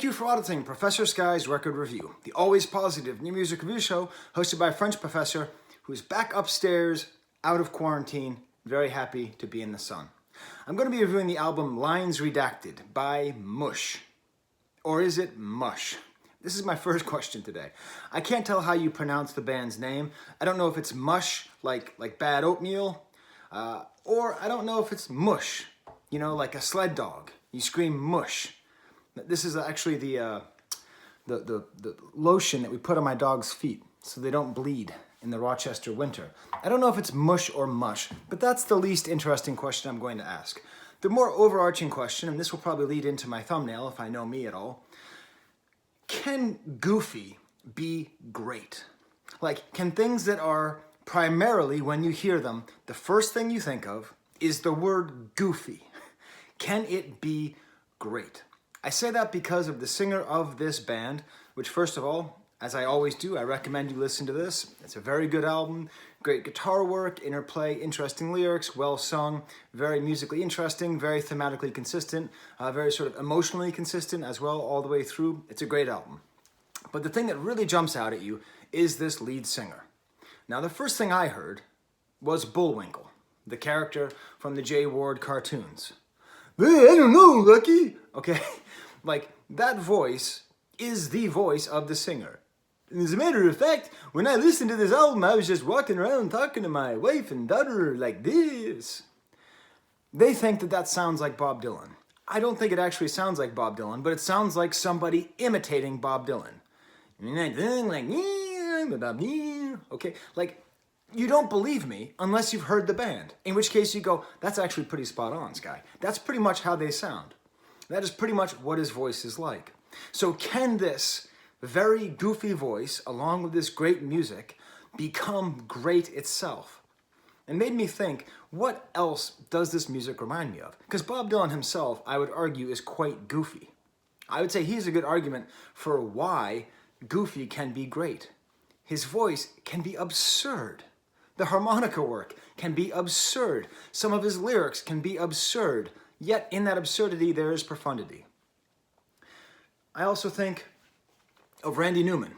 you for auditing Professor Skye's Record Review, the always positive new music review show hosted by a French professor who is back upstairs, out of quarantine, very happy to be in the sun. I'm going to be reviewing the album Lines Redacted by Mush. Or is it Mush? This is my first question today. I can't tell how you pronounce the band's name. I don't know if it's mush, like bad oatmeal, or I don't know if it's mush, you know, like a sled dog. You scream mush. This is actually the lotion that we put on my dog's feet so they don't bleed in the Rochester winter. I don't know if it's mush or mush, but that's the least interesting question I'm going to ask. The more overarching question, and this will probably lead into my thumbnail if I know me at all, can goofy be great? Like, can things that are primarily, when you hear them, the first thing you think of is the word goofy, can it be great? I say that because of the singer of this band, which first of all, as I always do, I recommend you listen to this. It's a very good album, great guitar work, interplay, interesting lyrics, well sung, very musically interesting, very thematically consistent, very sort of emotionally consistent as well all the way through. It's a great album. But the thing that really jumps out at you is this lead singer. Now the first thing I heard was Bullwinkle, the character from the J. Ward cartoons. Hey, I don't know, Lucky. Okay, like that voice is the voice of the singer. And as a matter of fact, when I listened to this album, I was just walking around talking to my wife and daughter like this. They think that that sounds like Bob Dylan. I don't think it actually sounds like Bob Dylan, but it sounds like somebody imitating Bob Dylan. Okay, like, you don't believe me unless you've heard the band, in which case you go, that's actually pretty spot on, Skye. That's pretty much how they sound. That is pretty much what his voice is like. So can this very goofy voice, along with this great music, become great itself? It made me think, what else does this music remind me of? Because Bob Dylan himself, I would argue, is quite goofy. I would say he's a good argument for why goofy can be great. His voice can be absurd. The harmonica work can be absurd. Some of his lyrics can be absurd. Yet in that absurdity, there is profundity. I also think of Randy Newman.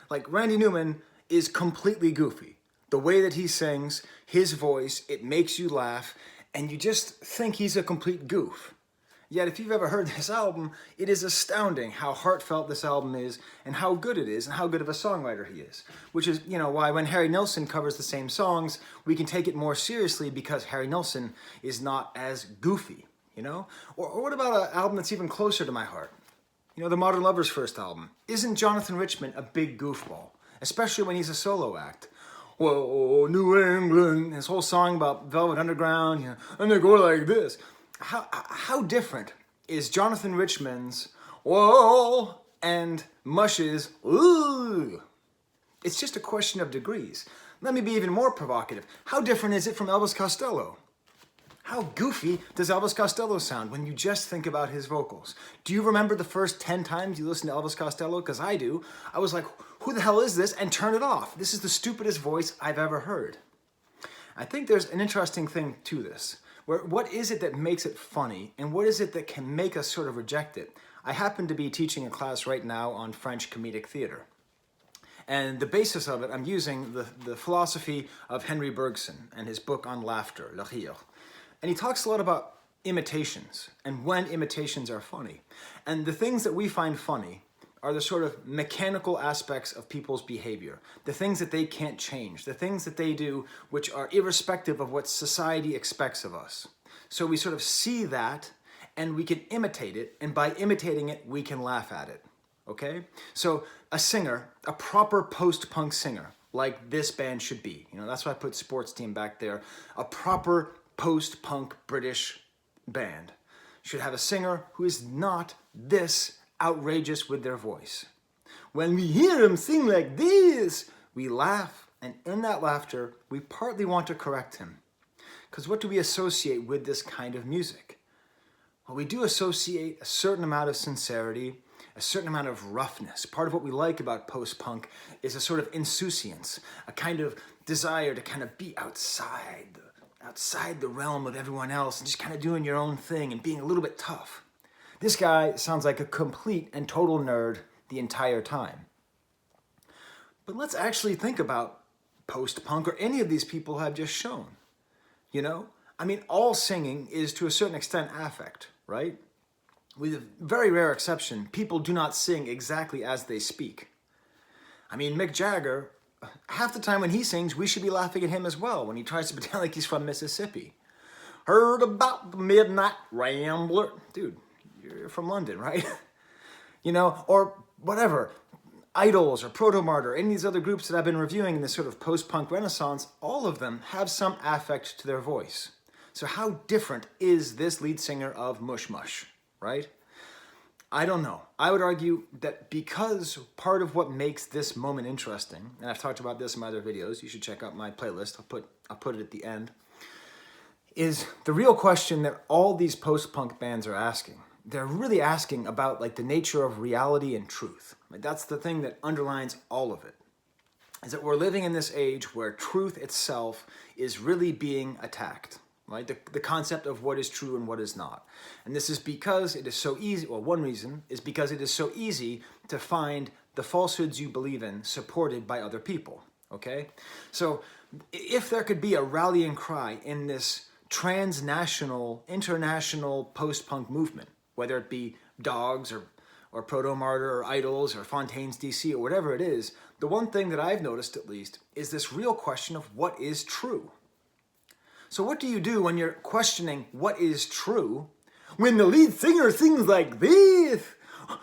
Like, Randy Newman is completely goofy. The way that he sings, his voice, it makes you laugh, and you just think he's a complete goof. Yet if you've ever heard this album, it is astounding how heartfelt this album is and how good it is and how good of a songwriter he is. Which is, you know, why when Harry Nilsson covers the same songs, we can take it more seriously because Harry Nilsson is not as goofy, you know? Or what about an album that's even closer to my heart? You know, the Modern Lovers' first album. Isn't Jonathan Richman a big goofball? Especially when he's a solo act. Whoa, New England, his whole song about Velvet Underground, you know, and they go like this. How different is Jonathan Richman's whoa and Mush's ooh? It's just a question of degrees. Let me be even more provocative. How different is it from Elvis Costello? How goofy does Elvis Costello sound when you just think about his vocals? Do you remember the first 10 times you listened to Elvis Costello? Because I do. I was like, who the hell is this? And turn it off. This is the stupidest voice I've ever heard. I think there's an interesting thing to this. What is it that makes it funny, and what is it that can make us sort of reject it? I happen to be teaching a class right now on French comedic theater. And the basis of it, I'm using the philosophy of Henry Bergson and his book on laughter, Le Rire. And he talks a lot about imitations and when imitations are funny. And the things that we find funny are the sort of mechanical aspects of people's behavior, the things that they can't change, the things that they do which are irrespective of what society expects of us. So we sort of see that and we can imitate it, and by imitating it, we can laugh at it, okay? So a singer, a proper post-punk singer, like this band should be, you know, that's why I put Sports Team back there, a proper post-punk British band should have a singer who is not this outrageous with their voice. When we hear him sing like this, we laugh, and in that laughter, we partly want to correct him. Because what do we associate with this kind of music? Well, we do associate a certain amount of sincerity, a certain amount of roughness. Part of what we like about post-punk is a sort of insouciance, a kind of desire to kind of be outside the realm of everyone else and just kind of doing your own thing and being a little bit tough. This guy sounds like a complete and total nerd the entire time. But let's actually think about post-punk or any of these people I've just shown. You know? I mean, all singing is to a certain extent affect, right? With a very rare exception, people do not sing exactly as they speak. I mean, Mick Jagger, half the time when he sings, we should be laughing at him as well when he tries to pretend like he's from Mississippi. Heard about the Midnight Rambler. Dude, you're from London, right? You know, or whatever. Idols or Proto-Martyr, any of these other groups that I've been reviewing in this sort of post-punk renaissance, all of them have some affect to their voice. So how different is this lead singer of Mush, right? I don't know. I would argue that because part of what makes this moment interesting, and I've talked about this in my other videos, you should check out my playlist, I'll put it at the end, is the real question that all these post-punk bands are asking. They're really asking about like the nature of reality and truth. Like, that's the thing that underlines all of it. Is that we're living in this age where truth itself is really being attacked. Right? The concept of what is true and what is not. And this is because it is so easy, well, one reason is because it is so easy to find the falsehoods you believe in supported by other people, okay? So if there could be a rallying cry in this transnational, international post-punk movement, whether it be Dogs or Proto-Martyr or Idols or Fontaine's DC or whatever it is, the one thing that I've noticed at least is this real question of what is true. So what do you do when you're questioning what is true when the lead singer sings like this?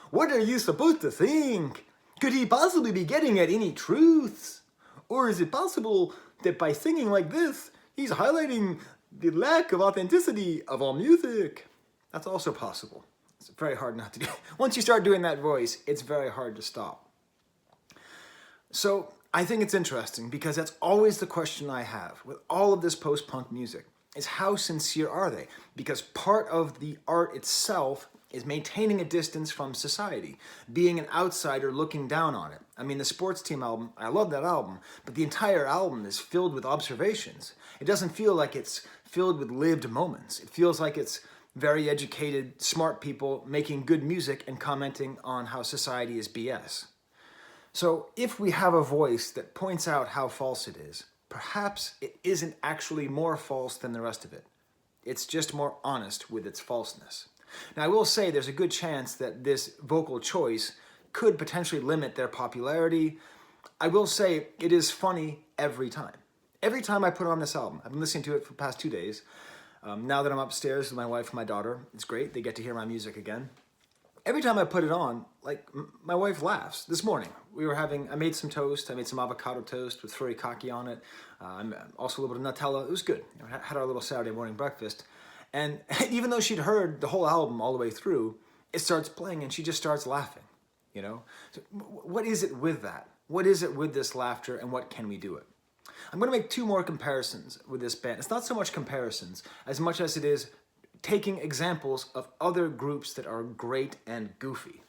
What are you supposed to think? Could he possibly be getting at any truths? Or is it possible that by singing like this, he's highlighting the lack of authenticity of all music? That's also possible. It's very hard not to do. Once you start doing that voice, it's very hard to stop. So I think it's interesting because that's always the question I have with all of this post-punk music is how sincere are they? Because part of the art itself is maintaining a distance from society, being an outsider looking down on it. I mean, the Sports Team album, I love that album, but the entire album is filled with observations. It doesn't feel like it's filled with lived moments. It feels like it's very educated, smart people making good music and commenting on how society is BS. So if we have a voice that points out how false it is, perhaps it isn't actually more false than the rest of it. It's just more honest with its falseness. Now I will say there's a good chance that this vocal choice could potentially limit their popularity. I will say it is funny every time. Every time I put on this album, I've been listening to it for the past 2 days. Now that I'm upstairs with my wife and my daughter, it's great. They get to hear my music again. Every time I put it on, like, my wife laughs. This morning, I made some toast. I made some avocado toast with furikake on it. Also a little bit of Nutella. It was good. Had our little Saturday morning breakfast. And even though she'd heard the whole album all the way through, it starts playing and she just starts laughing, you know? So what is it with that? What is it with this laughter and what can we do it? I'm going to make 2 more comparisons with this band. It's not so much comparisons as much as it is taking examples of other groups that are great and goofy.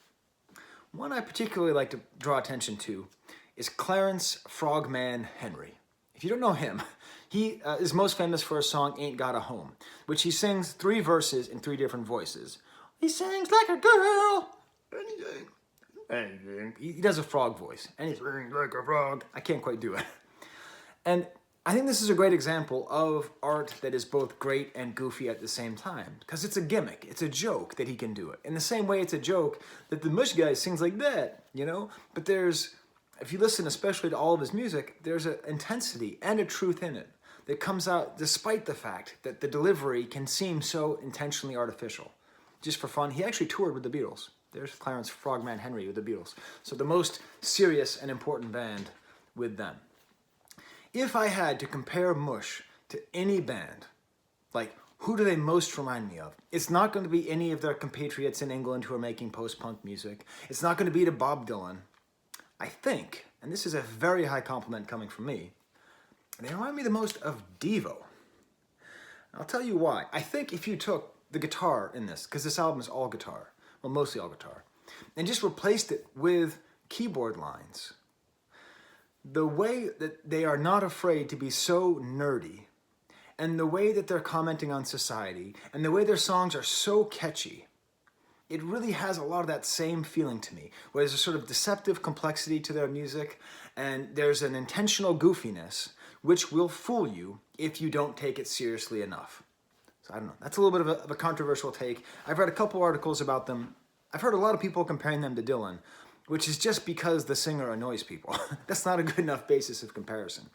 One I particularly like to draw attention to is Clarence Frogman Henry. If you don't know him, he is most famous for a song, Ain't Got a Home, which he sings 3 verses in 3 different voices. He sings like a girl, anything. He does a frog voice, anything like a frog. I can't quite do it. And I think this is a great example of art that is both great and goofy at the same time, because it's a gimmick, it's a joke that he can do it. In the same way it's a joke that the Mush guy sings like that, you know? But there's, if you listen especially to all of his music, there's an intensity and a truth in it that comes out despite the fact that the delivery can seem so intentionally artificial. Just for fun, he actually toured with the Beatles. There's Clarence Frogman Henry with the Beatles. So the most serious and important band with them. If I had to compare Mush to any band, like, who do they most remind me of? It's not going to be any of their compatriots in England who are making post-punk music. It's not going to be to Bob Dylan. I think, and this is a very high compliment coming from me, they remind me the most of Devo. I'll tell you why. I think if you took the guitar in this, because this album is all guitar, well, mostly all guitar, and just replaced it with keyboard lines, the way that they are not afraid to be so nerdy, and the way that they're commenting on society, and the way their songs are so catchy, it really has a lot of that same feeling to me, where there's a sort of deceptive complexity to their music, and there's an intentional goofiness which will fool you if you don't take it seriously enough. So I don't know, that's a little bit of a controversial take. I've read a couple articles about them. I've heard a lot of people comparing them to Dylan, which is just because the singer annoys people. That's not a good enough basis of comparison.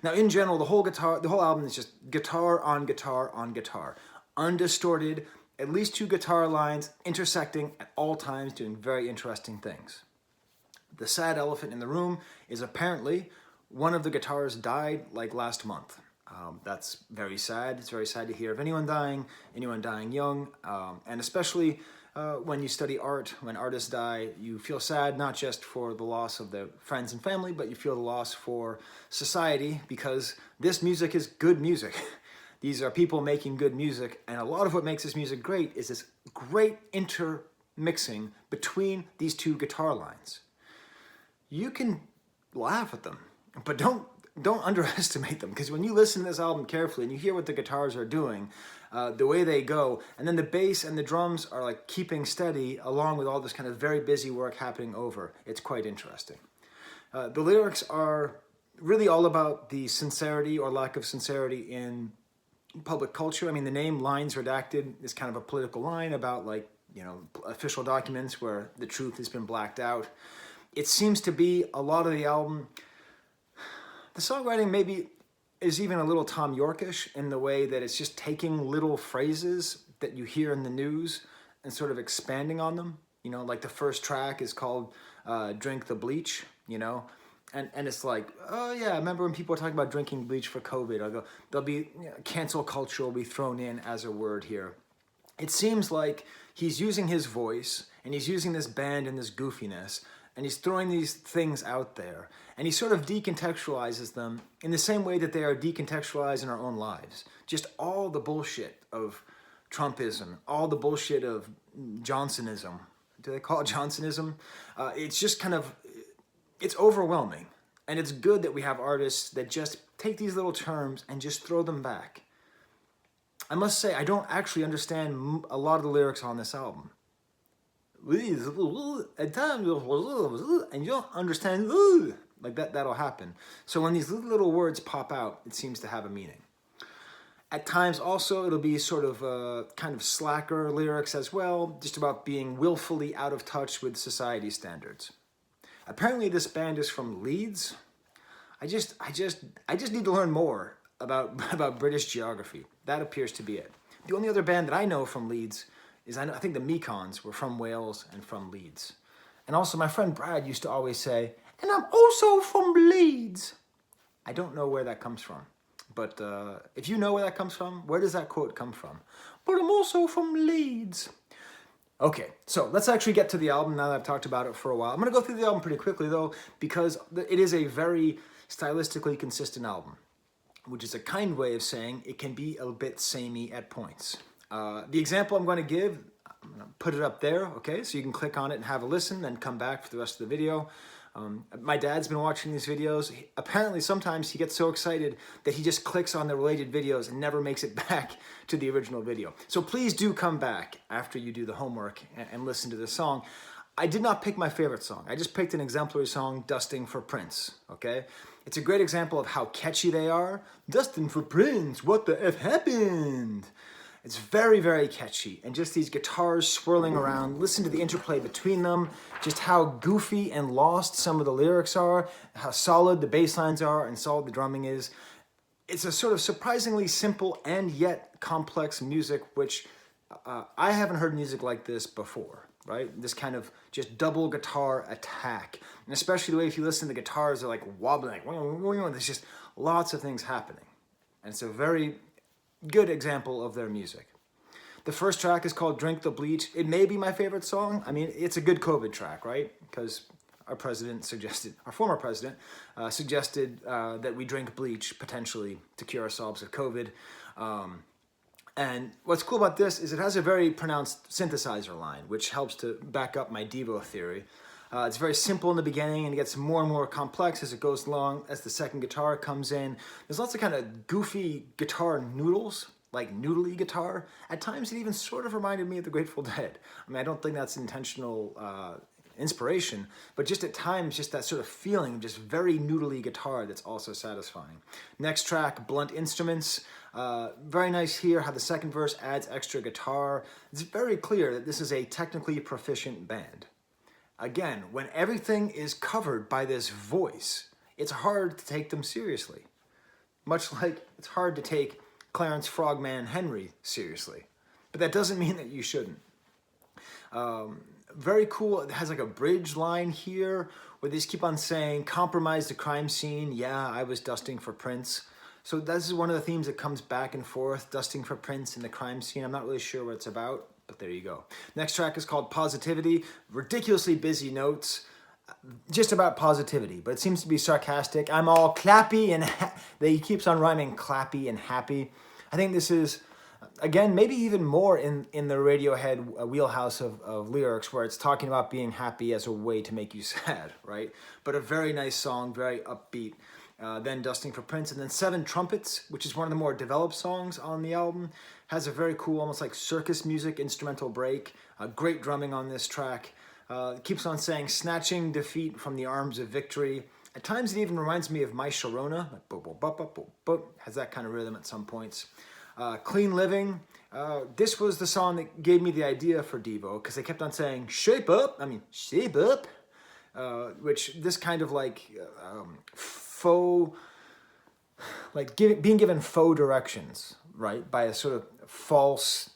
Now, in general, the whole album is just guitar on guitar on guitar, undistorted, at least 2 guitar lines intersecting at all times, doing very interesting things. The sad elephant in the room is apparently one of the guitars died like last month. That's very sad. It's very sad to hear of anyone dying young, and especially when you study art, when artists die, you feel sad not just for the loss of their friends and family, but you feel the loss for society, because this music is good music. These are people making good music, and a lot of what makes this music great is this great intermixing between these 2 guitar lines. You can laugh at them, but don't underestimate them, because when you listen to this album carefully and you hear what the guitars are doing, the way they go, and then the bass and the drums are like keeping steady along with all this kind of very busy work happening over, it's quite interesting. The lyrics are really all about the sincerity or lack of sincerity in public culture. I mean, the name Lines Redacted is kind of a political line about, like, you know, official documents where the truth has been blacked out. It seems to be a lot of the album. The songwriting maybe is even a little Tom Yorkish in the way that it's just taking little phrases that you hear in the news and sort of expanding on them. You know, like the first track is called Drink the Bleach, you know, and it's like, oh yeah, I remember when people were talking about drinking bleach for COVID, or there'll be, you know, cancel culture will be thrown in as a word here. It seems like he's using his voice and he's using this band and this goofiness, and he's throwing these things out there, and he sort of decontextualizes them in the same way that they are decontextualized in our own lives. Just all the bullshit of Trumpism, all the bullshit of Johnsonism. Do they call it Johnsonism? It's just kind of, it's overwhelming. And it's good that we have artists that just take these little terms and just throw them back. I must say, I don't actually understand a lot of the lyrics on this album. At times, and you don't understand, like that'll happen. So when these little words pop out, it seems to have a meaning. At times also, it'll be sort of kind of slacker lyrics as well, just about being willfully out of touch with society standards. Apparently this band is from Leeds. I just need to learn more about British geography. That appears to be it. The only other band that I know from Leeds is, I think the Mekons were from Wales and from Leeds. And also my friend Brad used to always say, and I'm also from Leeds. I don't know where that comes from. But if you know where that comes from, where does that quote come from? But I'm also from Leeds. Okay, so let's actually get to the album now that I've talked about it for a while. I'm going to go through the album pretty quickly, though, because it is a very stylistically consistent album, which is a kind way of saying it can be a bit samey at points. The example I'm going to give, I'm going to put it up there, okay? So you can click on it and have a listen, then come back for the rest of the video. My dad's been watching these videos. Apparently sometimes he gets so excited that he just clicks on the related videos and never makes it back to the original video. So please do come back after you do the homework and listen to this song. I did not pick my favorite song. I just picked an exemplary song, Dusting for Prince, okay? It's a great example of how catchy they are. Dusting for Prince, what the F happened? It's very, very catchy, and just these guitars swirling around. Listen to the interplay between them, just how goofy and lost some of the lyrics are, how solid the bass lines are, and solid the drumming is. It's a sort of surprisingly simple and yet complex music, which I haven't heard music like this before, right? This kind of just double guitar attack, and especially the way if you listen to the guitars, they're like wobbling, like, there's just lots of things happening. And it's a very good example of their music. The first track is called Drink the Bleach. It may be my favorite song. I mean, it's a good COVID track, right? Because our former president suggested that we drink bleach potentially to cure ourselves of COVID. And what's cool about this is it has a very pronounced synthesizer line, which helps to back up my Devo theory. It's very simple in the beginning, and it gets more and more complex as it goes along, as the second guitar comes in. There's lots of kind of goofy guitar noodles like noodly guitar. At times it even sort of reminded me of the Grateful Dead. I mean, I don't think that's intentional inspiration, but just at times, just that sort of feeling of just very noodly guitar that's also satisfying. Next track, Blunt Instruments. Very nice here how the second verse adds extra guitar. It's very clear that this is a technically proficient band. Again, when everything is covered by this voice, it's hard to take them seriously. Much like it's hard to take Clarence Frogman Henry seriously. But that doesn't mean that you shouldn't. Very cool. It has like a bridge line here where they just keep on saying, compromise the crime scene. Yeah, I was dusting for Prince. So this is one of the themes that comes back and forth, dusting for Prince in the crime scene. I'm not really sure what it's about, but there you go. Next track is called Positivity. Ridiculously busy notes. Just about positivity, but it seems to be sarcastic. I'm all clappy and he keeps on rhyming clappy and happy. I think this is, again, maybe even more in the Radiohead wheelhouse of lyrics where it's talking about being happy as a way to make you sad, right? But a very nice song, very upbeat. Then Dusting for Prince, and then Seven Trumpets, which is one of the more developed songs on the album, has a very cool, almost like circus music instrumental break. Great drumming on this track. It keeps on saying, snatching defeat from the arms of victory. At times it even reminds me of My Sharona, like boop, boop, boop, boop, boop, boop. Has that kind of rhythm at some points. Clean Living. This was the song that gave me the idea for Devo, because they kept on saying, shape up, which this kind of like faux, like being given faux directions, right, by a sort of false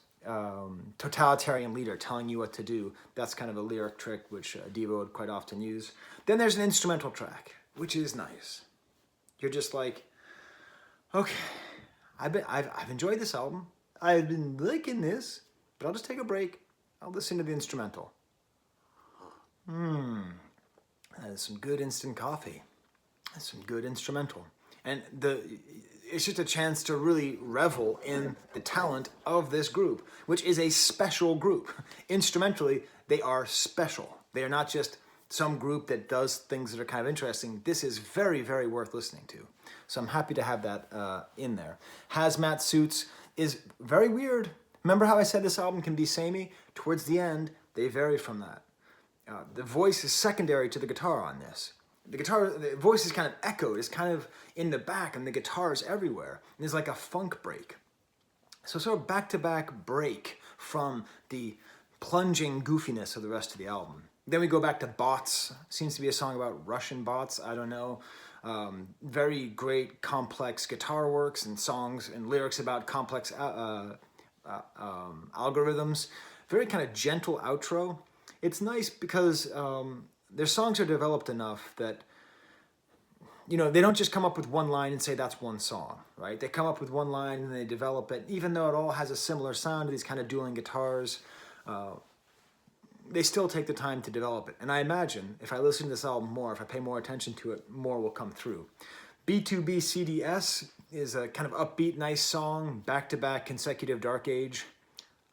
totalitarian leader telling you what to do. That's kind of a lyric trick which Devo would quite often use. Then there's an instrumental track, which is nice. You're just like, okay, I've enjoyed this album. I've been liking this, but I'll just take a break. I'll listen to the instrumental. That is some good instant coffee. That's some good instrumental. And it's just a chance to really revel in the talent of this group, which is a special group. Instrumentally, they are special. They are not just some group that does things that are kind of interesting. This is very, very worth listening to. So I'm happy to have that in there. Hazmat Suits is very weird. Remember how I said this album can be samey? Towards the end, they vary from that. The voice is secondary to the guitar on this. The voice is kind of echoed, it's kind of in the back, and the guitar is everywhere. And there's like a funk break. So sort of back-to-back break from the plunging goofiness of the rest of the album. Then we go back to Bots. Seems to be a song about Russian bots, I don't know. Very great, complex guitar works and songs and lyrics about complex algorithms. Very kind of gentle outro. It's nice because their songs are developed enough that, you know, they don't just come up with one line and say that's one song, right? They come up with one line and they develop it. Even though it all has a similar sound to these kind of dueling guitars, they still take the time to develop it. And I imagine if I listen to this album more, if I pay more attention to it, more will come through. B2BCDS is a kind of upbeat, nice song, back-to-back consecutive Dark Age.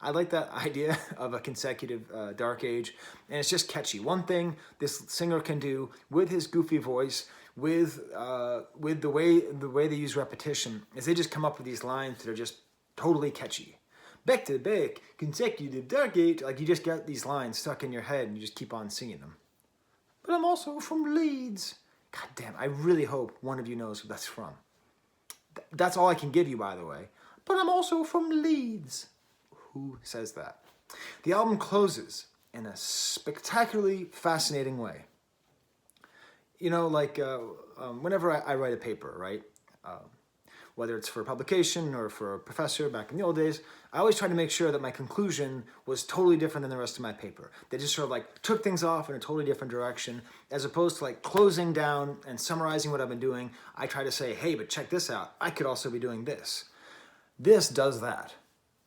I like that idea of a consecutive Dark Age, and it's just catchy. One thing this singer can do with his goofy voice, with the way they use repetition, is they just come up with these lines that are just totally catchy. Back to back, consecutive Dark Age. Like, you just get these lines stuck in your head and you just keep on singing them. But I'm also from Leeds. God damn, I really hope one of you knows who that's from. That's all I can give you, by the way. But I'm also from Leeds. Who says that? The album closes in a spectacularly fascinating way. You know, like whenever I write a paper, right? Whether it's for publication or for a professor back in the old days, I always try to make sure that my conclusion was totally different than the rest of my paper. They just sort of like took things off in a totally different direction, as opposed to like closing down and summarizing what I've been doing. I try to say, hey, but check this out. I could also be doing this. This does that.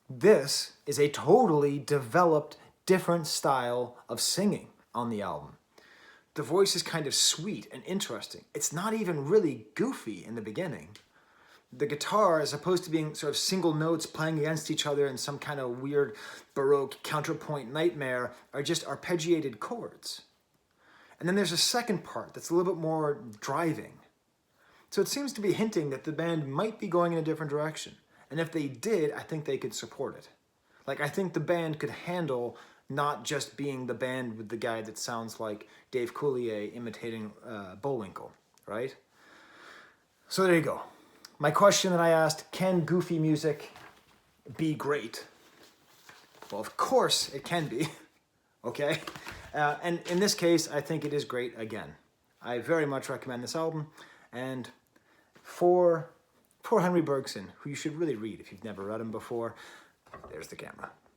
This is a totally developed, different style of singing on the album. The voice is kind of sweet and interesting. It's not even really goofy in the beginning. The guitar, as opposed to being sort of single notes playing against each other in some kind of weird Baroque counterpoint nightmare, are just arpeggiated chords. And then there's a second part that's a little bit more driving. So it seems to be hinting that the band might be going in a different direction. And if they did, I think they could support it. Like, I think the band could handle not just being the band with the guy that sounds like Dave Coulier imitating Bullwinkle, right? So there you go. My question that I asked, can goofy music be great? Well, of course it can be, okay? And in this case, I think it is great again. I very much recommend this album. And for Henry Bergson, who you should really read if you've never read him before, there's the camera.